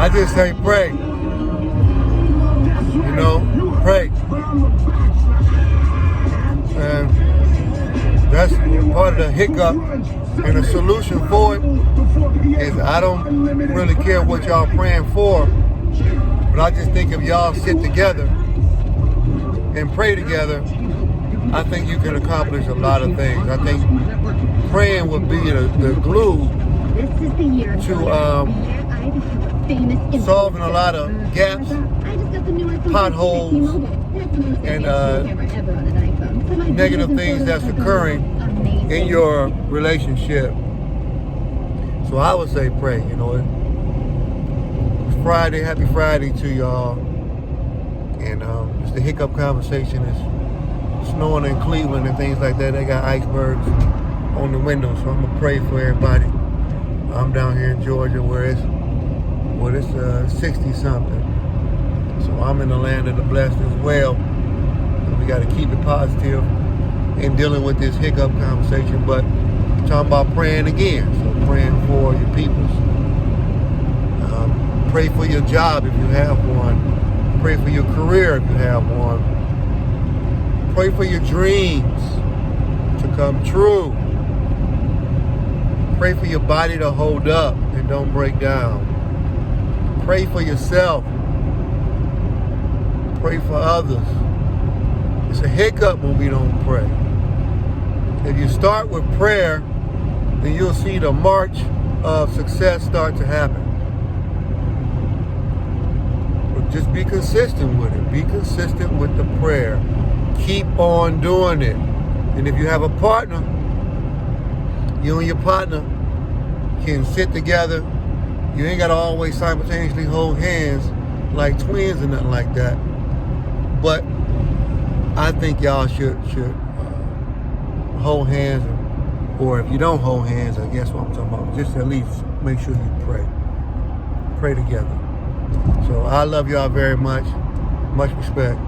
I just say pray. You know, pray. And that's part of the hiccup. And the solution for it is I don't really care what y'all praying for, but I just think if y'all sit together and pray together, I think you can accomplish a lot of things. I think praying would be the glue to solving a lot of gaps, potholes, and negative things that's occurring in your relationship. So I would say pray. You know, it's Friday. Happy Friday to y'all. And it's the Hiccup Conversation. It's snowing in Cleveland and things like that. They got icebergs on the windows, so I'm gonna pray for everybody. I'm down here in Georgia where it's 60 something. So I'm in the land of the blessed as well. And we got to keep it positive in dealing with this hiccup conversation, but talking about praying again. So praying for your peoples. Pray for your job if you have one. Pray for your career if you have one. Pray for your dreams to come true. Pray for your body to hold up and don't break down. Pray for yourself. Pray for others. It's a hiccup when we don't pray. If you start with prayer, then you'll see the march of success start to happen. But just be consistent with it. Be consistent with the prayer. Keep on doing it. And if you have a partner, you and your partner can sit together. You ain't got to always simultaneously hold hands like twins or nothing like that. But I think y'all should hold hands, or if you don't hold hands, I guess what I'm talking about, just at least make sure you pray. Pray together. So I love y'all very much. Much respect.